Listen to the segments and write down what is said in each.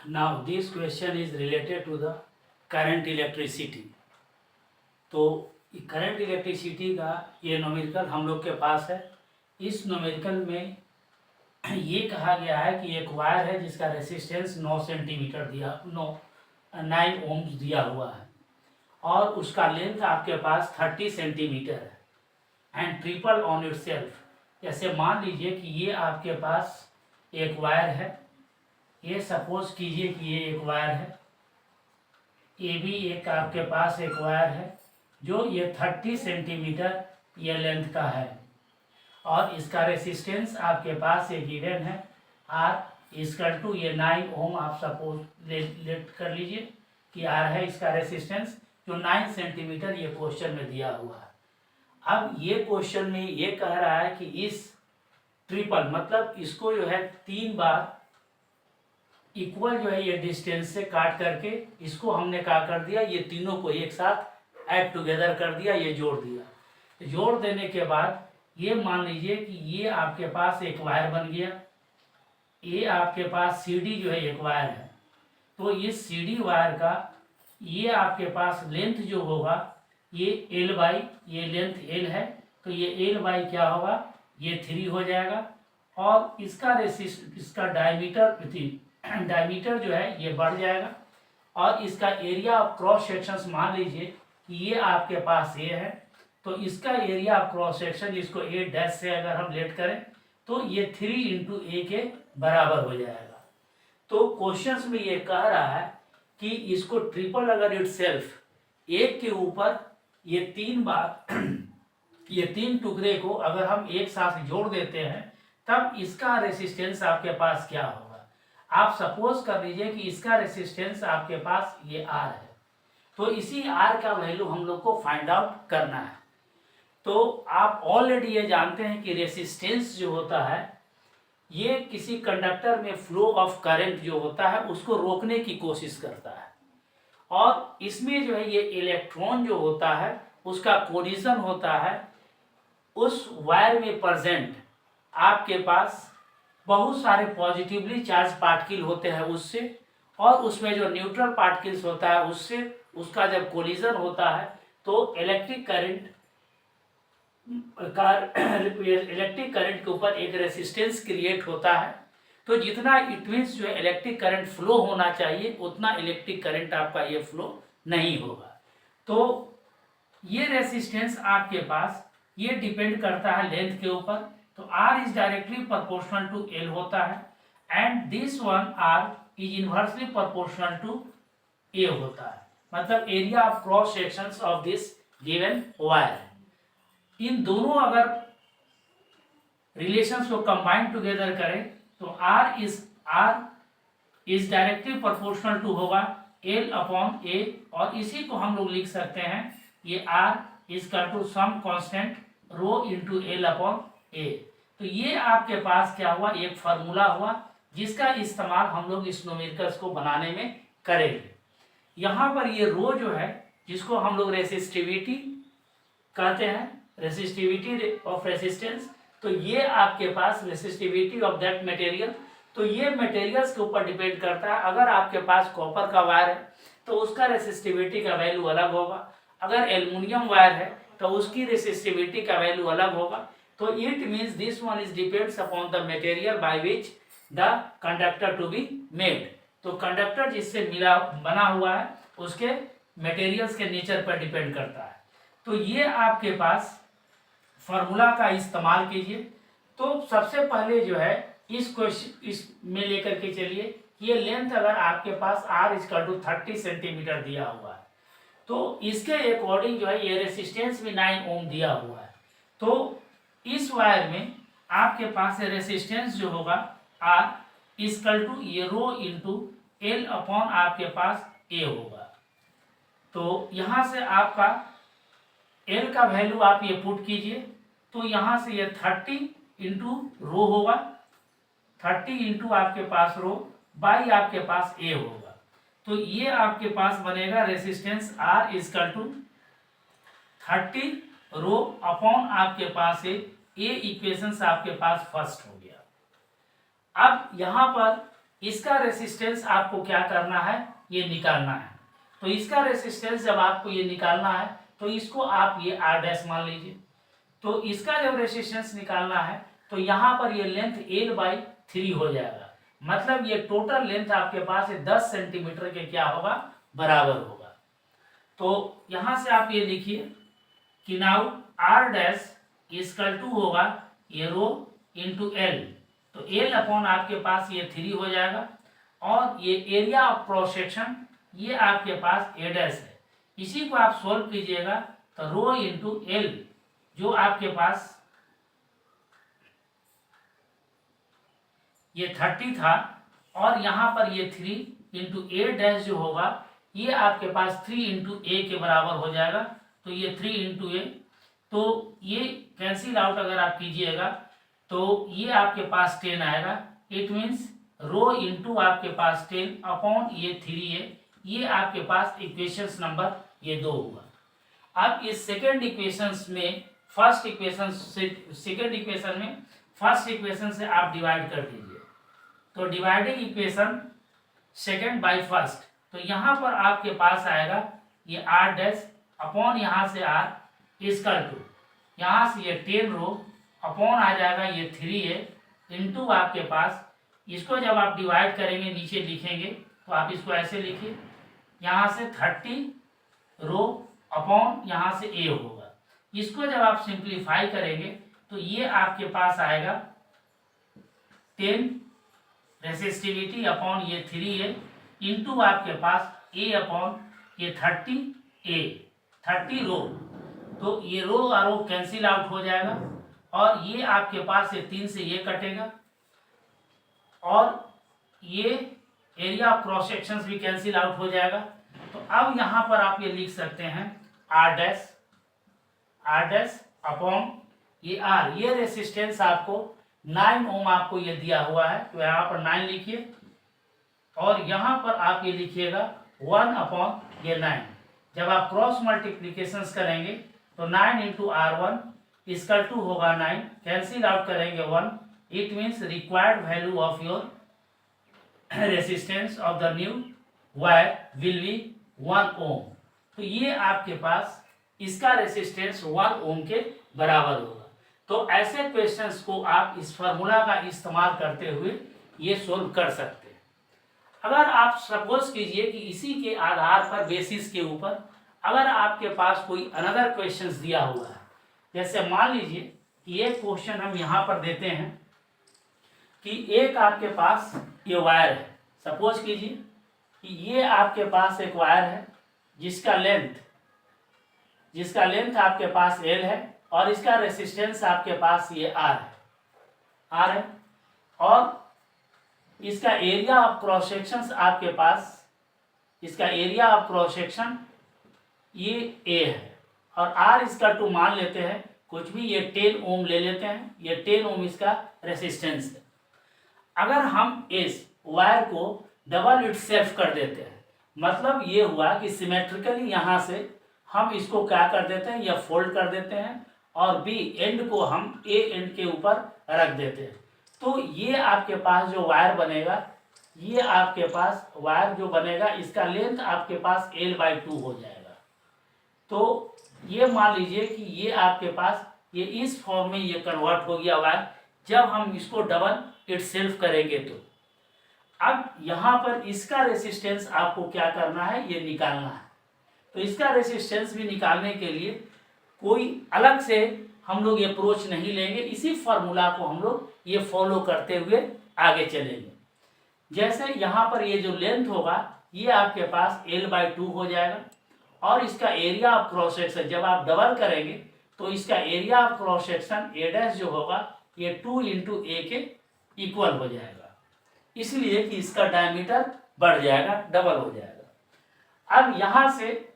Now this question is related to the current electricity. तो current electricity का ये numerical हम लोग के पास है। इस न्यूमेरिकल में ये कहा गया है कि एक वायर है जिसका रेसिस्टेंस 9 सेंटीमीटर दिया 9 ओम्स दिया हुआ है और उसका लेंथ आपके पास 30 सेंटीमीटर है एंड ट्रिपल ऑन इटसेल्फ। जैसे मान लीजिए कि ये आपके पास एक वायर है, ये सपोज कीजिए कि ये एक वायर है, ये भी एक आपके पास एक वायर है जो ये 30 सेंटीमीटर ये लेंथ का है और इसका रेसिस्टेंस आपके पास ये गिवन है R इक्वल टू ये 9 ओम आप सपोज लेट कर लीजिए कि R है इसका रेसिस्टेंस जो 9 सेंटीमीटर ये क्वेश्चन में दिया हुआ है। अब ये क्वेश्चन में ये कह रहा है कि इस ट्रिपल मतलब इसको जो है 3 बार इक्वल जो है ये डिस्टेंस से काट करके इसको हमने क्या कर दिया, ये तीनों को एक साथ ऐड टुगेदर कर दिया, ये जोड़ दिया। जोड़ देने के बाद ये मान लीजिए कि ये आपके पास एक वायर बन गया, ये आपके पास CD जो है एक वायर है, तो इस CD वायर का ये आपके पास लेंथ जो होगा ये L बाई ये लेंथ L है, तो ये L बाई क्या होगा, ये 3 हो जाएगा और इसका डायमीटर जो है ये बढ़ जाएगा और इसका एरिया ऑफ क्रॉस सेक्शंस मान लीजिए कि ये आपके पास A है, तो इसका एरिया ऑफ क्रॉस सेक्शन इसको A डैश से अगर हम लेट करें तो ये 3 इंटू A के बराबर हो जाएगा। तो क्वेश्चंस में ये कह रहा है कि इसको ट्रिपल अगर इटसेल्फ एक के ऊपर ये 3 बार ये 3 टुकड़े को अगर हम एक साथ जोड़ देते हैं तब इसका रेसिस्टेंस आपके पास क्या होगा। आप सपोज कर लीजिए कि इसका रेसिस्टेंस आपके पास ये R है, तो इसी R का वैल्यू हम लोग को फाइंड आउट करना है। तो आप ऑलरेडी ये जानते हैं कि रेसिस्टेंस जो होता है ये किसी कंडक्टर में फ्लो ऑफ करंट जो होता है उसको रोकने की कोशिश करता है और इसमें जो है ये इलेक्ट्रॉन जो होता है उसका कोलिजन होता है उस वायर में प्रेजेंट आपके पास बहुत सारे पॉजिटिवली चार्ज पार्टिकल होते हैं उससे और उसमें जो न्यूट्रल पार्टिकल्स होता है उससे उसका जब कोलिजन होता है तो इलेक्ट्रिक करंट के ऊपर एक रेसिस्टेंस क्रिएट होता है। तो जितना इट मीन्स जो है इलेक्ट्रिक करंट फ्लो होना चाहिए उतना इलेक्ट्रिक करंट आपका ये फ्लो नहीं होगा। तो ये रेसिस्टेंस आपके पास ये डिपेंड करता है लेंथ के ऊपर, तो R is directly proportional to L होता है and this one R is inversely proportional to A होता है, मतलब area of cross sections of this given wire. इन दोनों अगर रिलेशंस को कंबाइन टुगेदर करें तो R is directly proportional to होगा L अपॉन A और इसी को हम लोग लिख सकते हैं ये R equal to some constant rho into L upon A। तो ये आपके पास क्या हुआ, एक फार्मूला हुआ जिसका इस्तेमाल हम लोग इस न्यूमेरिकल्स को बनाने में करेंगे। यहाँ पर ये रो जो है जिसको हम लोग रेसिस्टिविटी कहते हैं, रेसिस्टिविटी ऑफ रेसिस्टेंस, तो ये आपके पास रेसिस्टिविटी ऑफ दैट मटेरियल, तो ये मटेरियल्स के ऊपर डिपेंड करता है। अगर आपके पास कॉपर का वायर है तो उसका रेसिस्टिविटी का वैल्यू अलग होगा, अगर एल्युमिनियम वायर है तो उसकी रेसिस्टिविटी का वैल्यू अलग होगा। तो it means this one is depends upon the material by which the conductor to be made. तो कंडक्टर जिससे मिला बना हुआ है उसके मटेरियल्स के नेचर पर डिपेंड करता है। तो ये आपके पास फार्मूला का इस्तेमाल कीजिए। तो सबसे पहले जो है इस क्वेश्चन इसमें लेकर के चलिए, ये लेंथ अगर आपके पास R इक्वल टू 30 सेंटीमीटर दिया हुआ है तो इसके अकॉर्डिंग जो है ये रेसिस्टेंस भी 9 ओम दिया हुआ है। तो इस वायर में आपके पास रेसिस्टेंस जो होगा R इक्वल टू ये रो इंटू L अपॉन आपके पास A होगा। तो यहाँ से आपका L का वैल्यू आप ये पुट कीजिए, तो यहाँ से ये 30 इंटू रो होगा, 30 इंटू आपके पास रो बाई आपके पास A होगा। तो ये आपके पास बनेगा resistance R equal to 30 rho upon आपके पास A इक्वेशन आपके पास फर्स्ट हो गया। अब यहाँ पर इसका रेसिस्टेंस आपको क्या करना है, ये निकालना है। तो इसका रेसिस्टेंस जब आपको ये निकालना है तो इसको आप ये आर डैश मान लीजिए। तो इसका जब रेसिस्टेंस निकालना है तो यहाँ पर ये लेंथ L/3 हो जाएगा, मतलब ये टोटल लेंथ आपके पास 10 सेंटीमीटर के क्या होगा, बराबर होगा। तो यहाँ से आप ये लिखिए कि now R dash equal to होगा ये रो इंटू एल। तो एल अपॉन आपके पास ये 3 हो जाएगा, और ये एरिया ऑफ क्रॉस सेक्शन ये आपके पास ए डैश है। इसी को आप सोल्व कीजिएगा तो रो इंटू एल जो आपके पास ये 30 था, और यहाँ पर ये 3 इंटू ए डैश जो होगा ये आपके पास 3 इंटू ए के बराबर हो जाएगा। तो ये 3 इंटू ए, तो ये कैंसिल आउट अगर आप कीजिएगा तो ये आपके पास 10 आएगा। इट मीन्स रो इंटू आपके पास 10 अपॉन ये 3a, ये आपके पास इक्वेशंस नंबर ये 2 हुआ। अब इस सेकेंड इक्वेशंस में फर्स्ट इक्वेशन से सेकेंड इक्वेशन में फर्स्ट इक्वेशन से आप डिवाइड कर दीजिए। तो dividing equation second by first, तो यहाँ पर आपके पास आएगा ये आर डैश अपॉन यहाँ से आर इक्वल टू यहाँ से ये 10 रो अपॉन आ जाएगा ये 3a इंटू आपके पास, इसको जब आप डिवाइड करेंगे नीचे लिखेंगे तो आप इसको ऐसे लिखिए, यहाँ से 30 रो अपॉन यहाँ से a होगा। इसको जब आप सिंप्लीफाई करेंगे तो ये आपके पास आएगा 10 रेसिस्टिविटी अपॉन ये 3a इंटू आपके पास a अपॉन ये 30 रो। तो ये रो और रो कैंसिल आउट हो जाएगा, और ये आपके पास ये 3 से ये कटेगा, और ये एरिया ऑफ क्रॉस सेक्शंस भी कैंसिल आउट हो जाएगा। तो अब यहाँ पर आप ये लिख सकते हैं आर डैश अपॉन ये आर, ये रेसिस्टेंस आपको 9 ओम आपको ये दिया हुआ है, तो यहाँ पर 9 लिखिए, और यहाँ पर आप ये लिखिएगा 1 अपॉन ये 9। जब आप क्रॉस मल्टीप्लीकेशंस करेंगे तो 9 इंटू R1 इक्वल टू होगा 9, कैंसिल आउट करेंगे 1। It means required value of your resistance of the new wire will be 1 ओम। तो ये आपके पास इसका रेसिस्टेंस 1 ओम के बराबर होगा। तो ऐसे क्वेश्चंस को आप इस फार्मूला का इस्तेमाल करते हुए ये सोल्व कर सकते हैं। अगर आप सपोज कीजिए कि इसी के आधार पर बेसिस के ऊपर अगर आपके पास कोई अनदर क्वेश्चंस दिया हुआ है, जैसे मान लीजिए कि ये क्वेश्चन हम यहाँ पर देते हैं कि एक आपके पास ये वायर है, सपोज कीजिए कि ये आपके पास एक वायर है जिसका लेंथ आपके पास L है, और इसका रेसिस्टेंस आपके पास ये R है, और इसका एरिया ऑफ क्रॉस सेक्शन आपके पास, इसका एरिया ऑफ क्रॉस सेक्शन ये A है, और R इसका टू मान लेते हैं कुछ भी, ये 10 ओम ले लेते हैं, ये 10 ओम इसका रेसिस्टेंस है। अगर हम इस वायर को डबल इट सेल्फ कर देते हैं, मतलब ये हुआ कि सिमेट्रिकली यहाँ से हम इसको क्या कर देते हैं, या फोल्ड कर देते हैं, और बी एंड को हम ए एंड के ऊपर रख देते हैं, तो ये आपके पास जो वायर बनेगा, ये आपके पास वायर जो बनेगा इसका लेंथ आपके पास L/2 हो जाएगा। तो ये मान लीजिए कि ये आपके पास ये इस फॉर्म में ये कन्वर्ट हो गया वायर, जब हम इसको डबल इट सेल्फ करेंगे तो अब यहाँ पर इसका रेसिस्टेंस आपको क्या करना है, ये निकालना है। तो इसका रेसिस्टेंस भी निकालने के लिए कोई अलग से हम लोग ये अप्रोच नहीं लेंगे, इसी फार्मूला को हम लोग ये फॉलो करते हुए आगे चलेंगे। जैसे यहाँ पर ये जो लेंथ होगा ये आपके पास L/2 हो जाएगा, और इसका एरिया ऑफ क्रॉस सेक्शन जब आप डबल करेंगे तो इसका area of cross section A dash जो होगा ये 2 इंटू A के इक्वल हो जाएगा, इसलिए कि इसका डायमीटर बढ़ जाएगा, डबल हो जाएगा। अब यहाँ से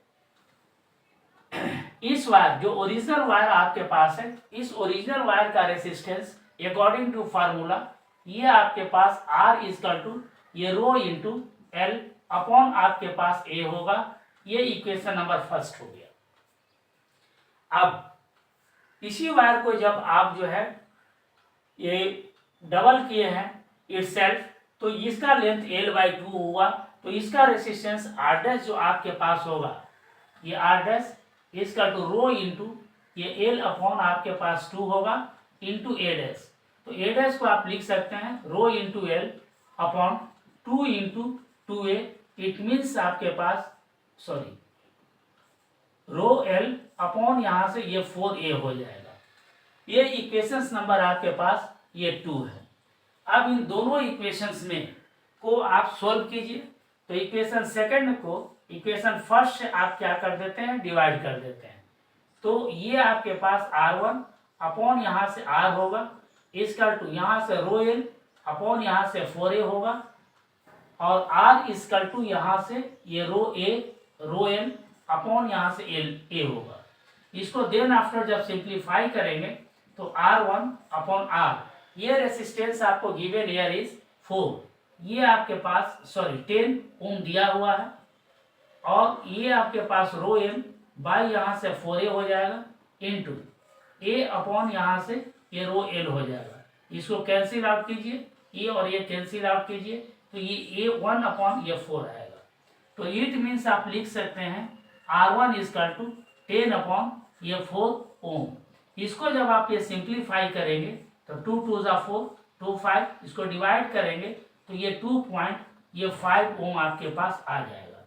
इस वायर जो ओरिजिनल वायर आपके पास है, इस ओरिजिनल वायर का रेसिस्टेंस अकॉर्डिंग टू फार्मूला ये आपके पास R इक्वल टू ये रो इंटू L अपॉन आपके पास A होगा। ये इक्वेशन नंबर फर्स्ट हो गया। अब इसी वायर को जब आप जो है ये डबल किए हैं इटसेल्फ, तो इसका लेंथ L/2 हुआ, तो इसका रेसिस्टेंस R डैश जो आपके पास होगा, ये R डैश इसका टू रो इंटू ये L अपॉन आपके पास 2 होगा इंटू A डैश। तो A डैश को आप लिख सकते हैं rho into L upon 2 into 2A। It means आपके पास सॉरी रो L अपॉन यहाँ से ये 4A हो जाएगा। ये इक्वेशंस नंबर आपके पास ये 2 है। अब इन दोनों इक्वेशंस में को आप सोल्व कीजिए। तो इक्वेशन सेकंड को इक्वेशन फर्स्ट से आप क्या कर देते हैं, डिवाइड कर देते हैं। तो ये आपके पास R1 अपॉन यहाँ से R होगा इसका टू यहाँ से रो L अपॉन यहाँ से 4A होगा और R इसकल टू यहाँ से ये रो L अपॉन यहाँ से A होगा। इसको देन आफ्टर जब सिंप्लीफाई करेंगे तो R1 अपॉन R, ये रेसिस्टेंस आपको गिवन हियर इज 4, ये आपके पास 10 ओम दिया हुआ है और ये आपके पास रो L बाई यहाँ से 4A हो जाएगा इंटू A अपॉन यहाँ से ये रो L हो जाएगा। इसको कैंसिल आउट कीजिए, ये और ये कैंसिल आउट कीजिए तो ये A1 अपॉन ये 4 आएगा। तो इट मीन्स आप लिख सकते हैं R1 इजकल टू 10 अपॉन ये 4 ओम। इसको जब आप ये सिंप्लीफाई करेंगे तो 2 2 ज़ा 4 2 5, इसको डिवाइड करेंगे तो ये 2.5 ओम आपके पास आ जाएगा।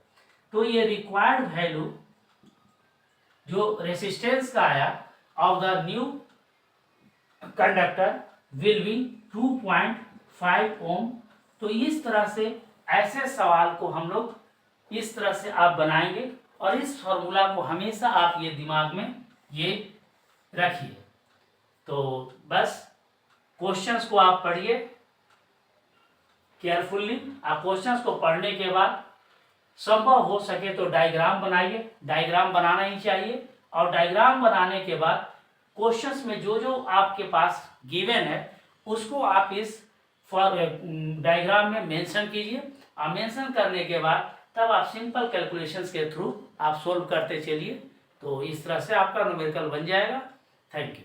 तो ये रिक्वायर्ड वैल्यू जो रेसिस्टेंस का आया of the new conductor will be 2.5 ओम। तो इस तरह से ऐसे सवाल को हम लोग इस तरह से आप बनाएंगे और इस फॉर्मूला को हमेशा आप ये दिमाग में ये रखिए। तो बस क्वेश्चंस को आप पढ़िए केयरफुल्ली। आप क्वेश्चंस को पढ़ने के बाद संभव हो सके तो डायग्राम बनाइए, डायग्राम बनाना ही चाहिए। और डायग्राम बनाने के बाद क्वेश्चंस में जो जो आपके पास गिवन है उसको आप इस डायग्राम में मेंशन कीजिए और मेंशन करने के बाद तब आप सिंपल कैलकुलेशंस के थ्रू आप सोल्व करते चलिए। तो इस तरह से आपका न्यूमेरिकल बन जाएगा। Thank you.